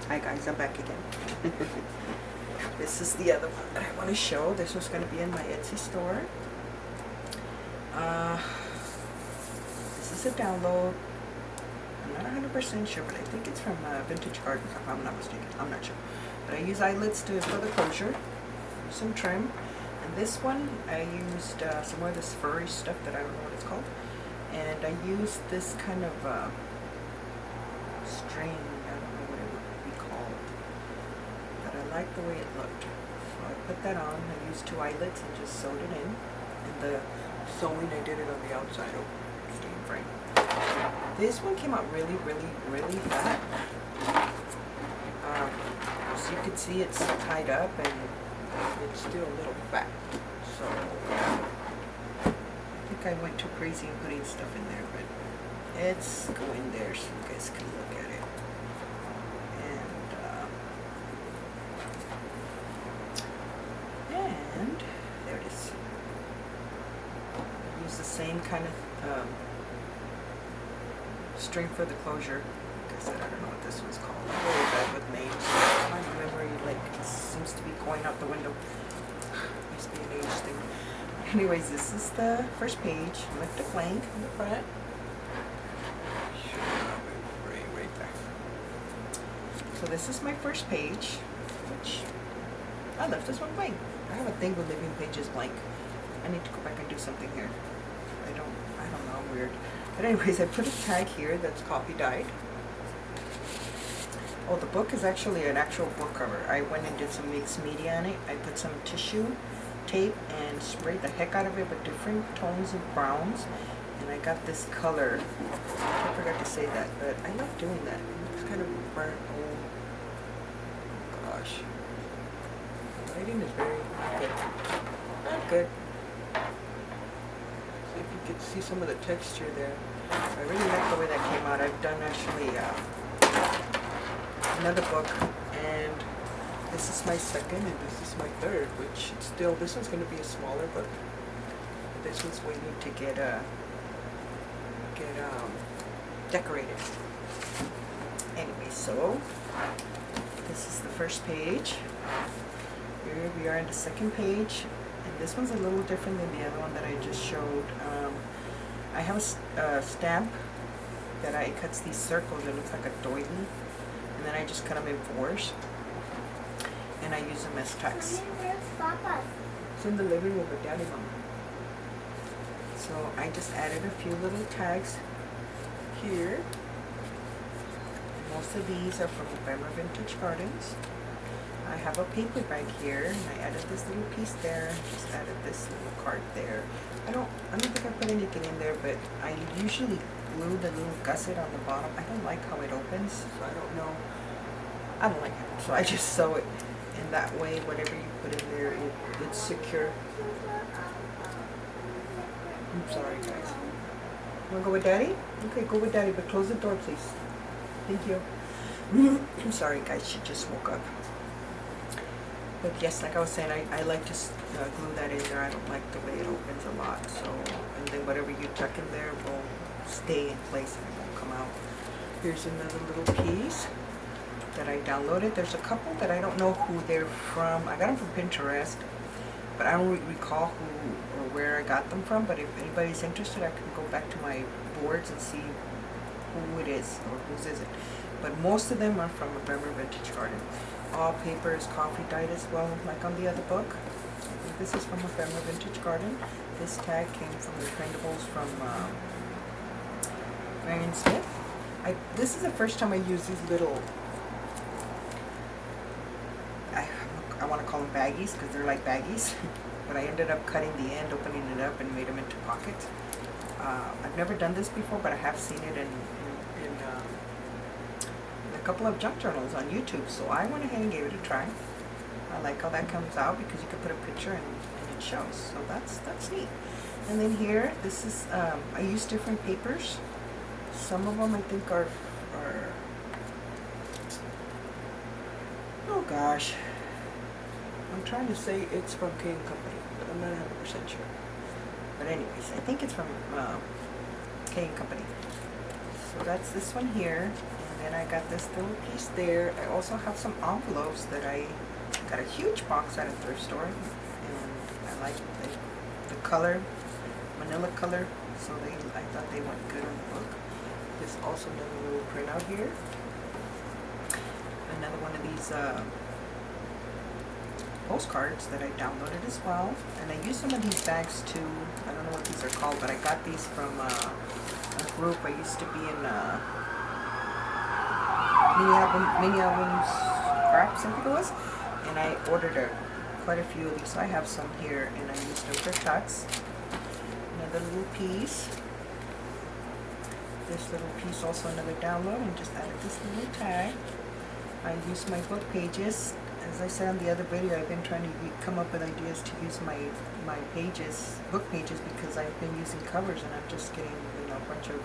Hi guys, I'm back again. This is the other one that I want to show. This was going to be in my Etsy store. This is a download. I'm not 100% sure, but I think it's from Vintage Gardens, if I'm not mistaken. I'm not sure. But I use eyelets for the closure, some trim. And this one, I used some more of this furry stuff that I don't know what it's called. And I used this kind of string. I don't know what it would be called. But I like the way it looked. So I put that on. I used 2 eyelets and just sewed it in. And the sewing, I did it on the outside of the stain frame. This one came out really, really, really fat. So you can see it's tied up and it's still a little fat. So I think I went too crazy in putting stuff in there, but it's going there so you guys can look at it. And there it is. Use the same kind of string for the closure. Like I said, I don't know what this one's called. I'm really bad with names. My memory seems to be going out the window. Must be an age thing. Anyways, this is the first page. Left it blank on the front. Right there. So this is my first page, which I left this one blank. I have a thing with leaving pages blank. I need to go back and do something here. I don't know, I'm weird. But anyways, I put a tag here that's coffee dyed. Oh, the book is actually an actual book cover. I went and did some mixed media on it. I put some tissue tape and sprayed the heck out of it with different tones of browns. And I got this color. I forgot to say that, but I love doing that. It's kind of burnt old. Oh gosh. The lighting is very good. Not good. See if you can see some of the texture there. I really like the way that came out. I've done actually another book, and this is my second and this is my third, which still, this one's going to be a smaller book. This one's waiting to get decorated. Anyway, so this is the first page. Here we are in the second page, and this one's a little different than the other one that I just showed. I have a stamp that I cuts these circles. It looks like a doily, and then I just cut them in 4s, and I use them as tacks. Where's Papa? It's in the living room with Daddy, Mama. So I just added a few little tags here. Most of these are from Vintage Gardens. I have a paper bag here, and I added this little piece there. Just added this little card there. I don't think I put anything in there, but I usually glue the little gusset on the bottom. I don't like how it opens, so I don't know. I don't like it, so I just sew it. And that way, whatever you put in there, it's secure. I'm sorry, guys. You wanna go with Daddy? Okay, go with Daddy, but close the door, please. Thank you. I'm sorry, guys. She just woke up. But yes, like I was saying, I like to glue that in there. I don't like the way it opens a lot. So, and then whatever you tuck in there will stay in place and it won't come out. Here's another little piece that I downloaded. There's a couple that I don't know who they're from. I got them from Pinterest, but I don't recall who or where I got them from. But if anybody's interested, I can go back to my boards and see who it is or whose is it. But most of them are from a Vintage Garden. All paper is coffee dyed as well, like on the other book. I think this is from a Vintage Garden. This tag came from the Trendables from Marion Smith. This is the first time I use these little, I want to call them baggies because they're like baggies. But I ended up cutting the end, opening it up, and made them into pockets. I've never done this before, but I have seen it in a couple of junk journals on YouTube, so I went ahead and gave it a try. I like how that comes out because you can put a picture and it shows, so that's neat. And then here, this is, I use different papers. Some of them I think are oh gosh, I'm trying to say it's from King Company, but I'm not 100% sure. But anyways, I think it's from King Company. So that's this one here. And then I got this little piece there. I also have some envelopes that I got a huge box at a thrift store, and I like the color, manila color, so I thought they went good on the book. There's also another little printout here. Another one of these postcards that I downloaded as well, and I use some of these bags too. I don't know what these are called, but I got these from a group. I used to be in mini albums crafts, I think it was, and I ordered quite a few of these. So I have some here, and I used them for tucks. Another little piece. This little piece, also another download, and just added this little tag. I use my book pages. As I said on the other video, I've been trying to come up with ideas to use my pages, book pages, because I've been using covers and I'm just getting, you know, a bunch of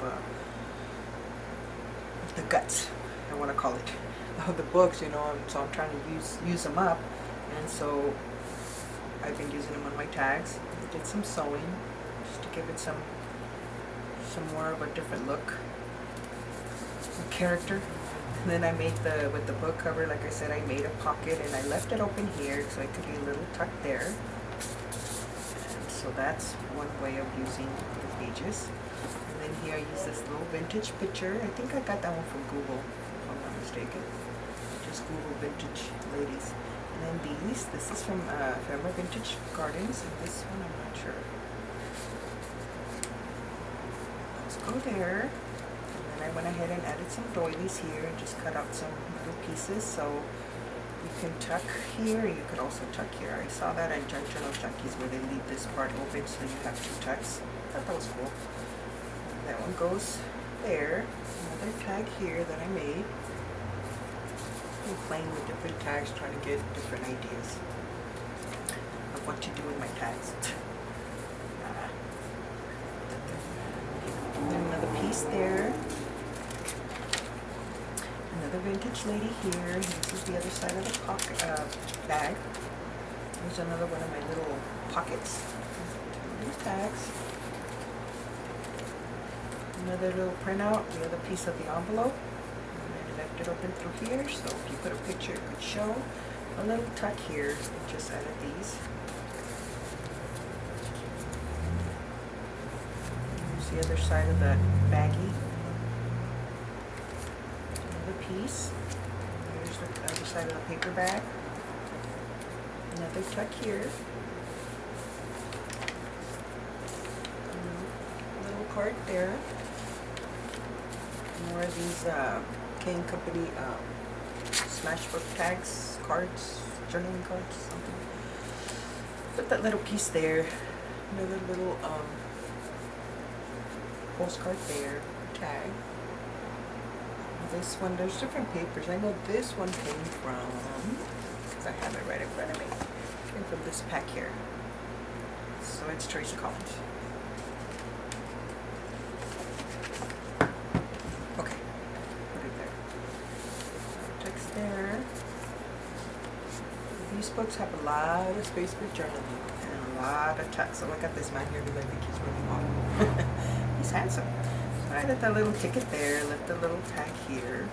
the guts, I want to call it, of the books, you know. So I'm trying to use them up, and so I've been using them on my tags. I did some sewing just to give it some more of a different look, some character. And then I made with the book cover, like I said, I made a pocket and I left it open here so it could be a little tuck there. And so that's one way of using the pages. And then here I use this little vintage picture. I think I got that one from Google, if I'm not mistaken. Just Google vintage ladies. And then this is from Ephemera Vintage Gardens, and this one I'm not sure. Let's go there. I went ahead and added some doilies here and just cut out some little pieces, so you can tuck here, you could also tuck here. I saw that at Junctional Junkies where they leave this part open so you have two tucks. I thought that was cool. And that one goes there. Another tag here that I made. I'm playing with different tags, trying to get different ideas of what to do with my tags. And another piece there. Another vintage lady here. This is the other side of the pocket bag. There's another one of my little pockets. These tags. Another little printout. The other piece of the envelope. And I left it open through here, so if you put a picture, it could show. A little tuck here. I just added these. Here's the other side of that baggie. Piece. Here's the other side of the paper bag. Another tuck here. Little card there. More of these King Company Smashbook tags, cards, journaling cards, something. Put that little piece there. Another little postcard there. Tag. This one, there's different papers. I know this one came from, because I have it right in front of me, came from this pack here. So it's Tracy Collins. Okay, put it there. Text there. These books have a lot of space for journaling and a lot of text. So look at this man here because I think he's really model. He's handsome. I left that little ticket there, left a little tag here,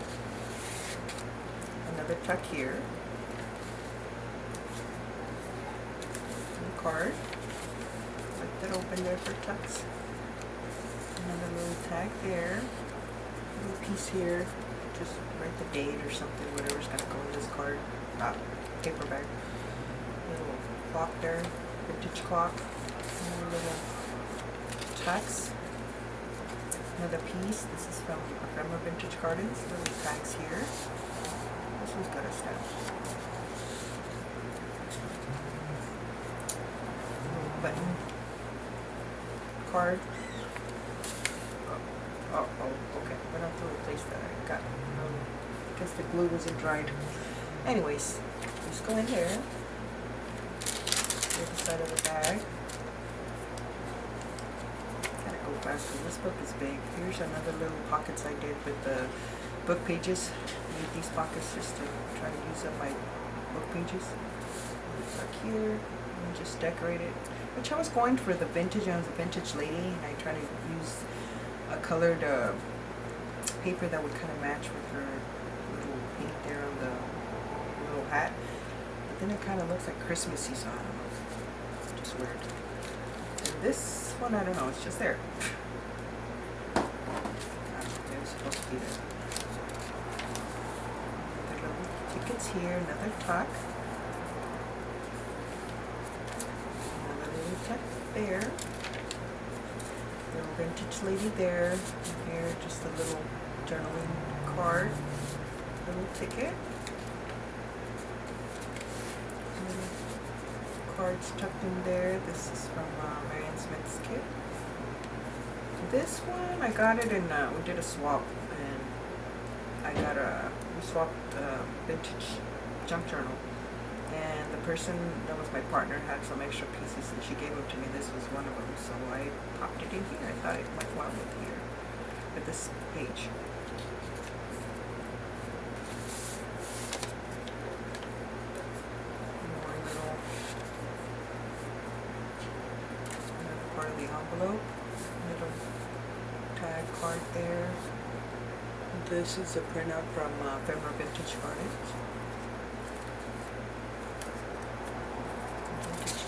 another tuck here, a card, left it open there for tucks, another little tag there, a little piece here, just write the date or something, whatever's going to go in this card, paper bag, little clock there, vintage clock, and a little tucks. Another piece. This is from Ephemera Vintage Gardens. Little tags here. This one's got a stamp. Little button. Card. Oh, okay. I'm gonna have to replace that. I got. I guess the glue wasn't dried. Anyways, just go in there. The other side of the bag. Faster. This book is big. Here's another little pockets I did with the book pages. I made these pockets just to try to use up my book pages. Tuck here and just decorate it. Which I was going for the vintage. I was a vintage lady, and I try to use a colored paper that would kind of match with her little paint there on the little hat. But then it kind of looks like Christmassy, so I don't know. Just weird. And this one, I don't know, it's just there. I don't know, it was supposed to be there. Another little tickets here, another tuck. Another little tuck there. Little vintage lady there. And here, just a little journaling card. Little ticket. Little cards tucked in there. This is from Marianne Smith's kit. This one, I got it in, we did a swap, and we swapped vintage junk journal. And the person that was my partner had some extra pieces, and she gave them to me. This was one of them, so I popped it in here. I thought it went well with here, with this page. More little, another part of the envelope. Little tag card there. This is a printout from Ephemera Vintage Gardens.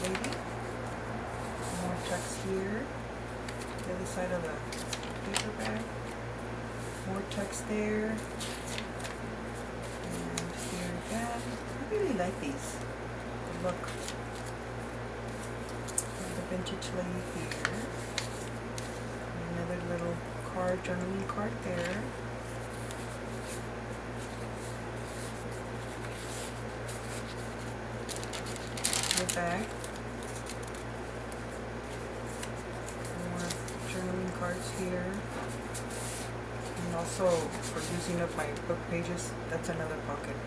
Lady. More text here. The other side of the paper bag. More text there. And here again. I really like these. The look. And the vintage lady here. And another little card, journaling card there. The bag. Journaling cards here, and also for using up my book pages. That's another pocket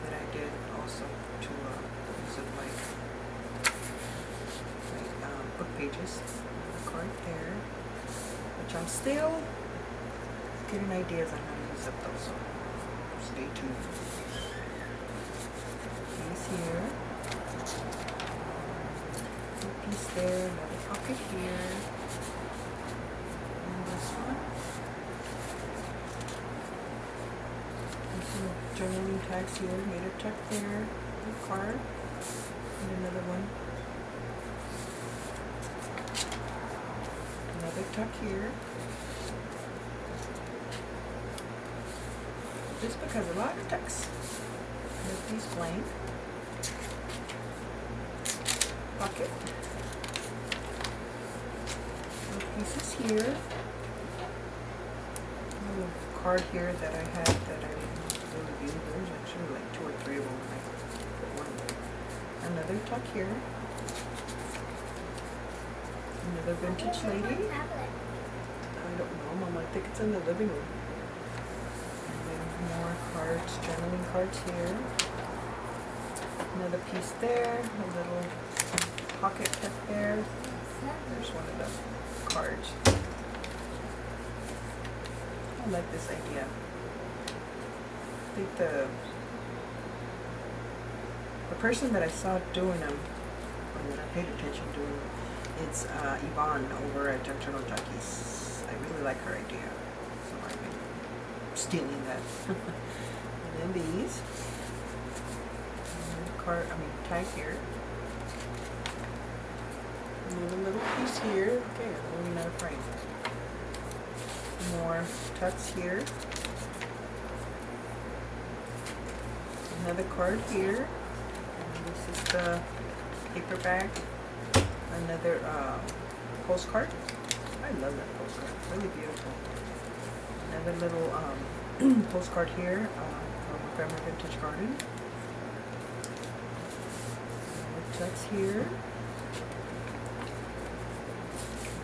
that I did also to use up my book pages. Another card there, which I'm still getting ideas on how to use up those, so stay tuned. Piece here, a piece there, another pocket here. Journaling tags here, made a tuck there, a card, and another one. Another tuck here. Just because a lot of tucks. This piece blank. Pocket. Little pieces here. A little card here that I had that I there's actually like 2 or 3 of them. I put one there. Another tuck here. Another vintage lady. I don't know, Mom. I think it's in the living room. And then more cards, journaling cards here. Another piece there. A little pocket tuck there. There's one of the cards. I like this idea. I think the person that I saw doing them, or that I paid attention to, it's Yvonne over at Junk Journal Junkies. I really like her idea, so I've been stealing that. And then these, tag here, another little piece here. Okay, I'm moving out of frame. More tucks here. Another card here. And this is the paper bag. Another postcard. I love that postcard. Really beautiful. Another little postcard here from Ephemera Vintage Garden. Another tucks here.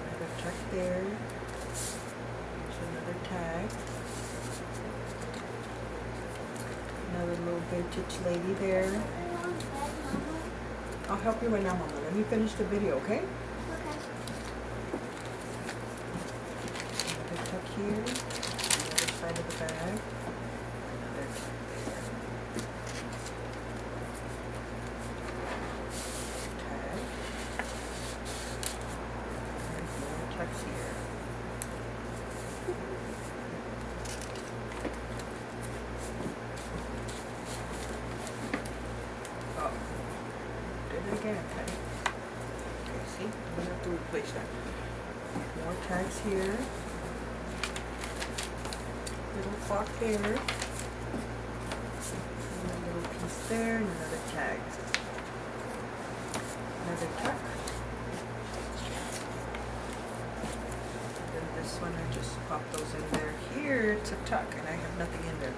Another tuck there. There's another tag. Another little vintage lady there. I'll help you right now, Mama. Let me finish the video, okay? Okay. Another tuck here. Another side of the bag. Another tuck there. Tag. And more tucks here. can, okay? Okay, see? I'm gonna have to replace that. More tags here. Little clock there. And a little piece there, and another tag. Another tuck. Then this one, I just pop those in there. Here, it's a tuck, and I have nothing in there.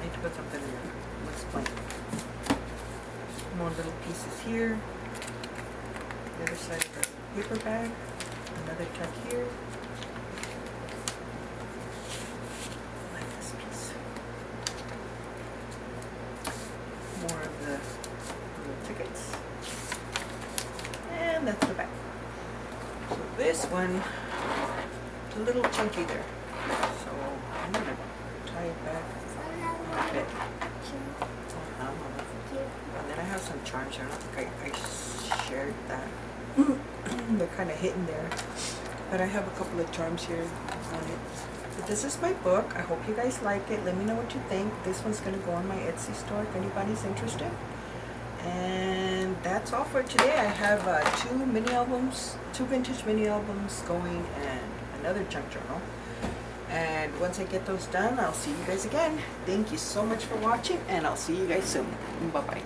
I need to put something in there. I'll explain. More little pieces here. The other side of the paper bag. Another tuck here. Like this piece. More of the little tickets. And that's the back. So this one, it's a little chunky there. So I'm going to tie it back a bit. And then I have some charms here. I don't think I shared that. They're kind of hidden there. But I have a couple of charms here on it. So this is my book. I hope you guys like it. Let me know what you think. This one's going to go on my Etsy store if anybody's interested. And that's all for today. I have two vintage mini albums going, and another junk journal. And once I get those done, I'll see you guys again. Thank you so much for watching, and I'll see you guys soon. Bye-bye.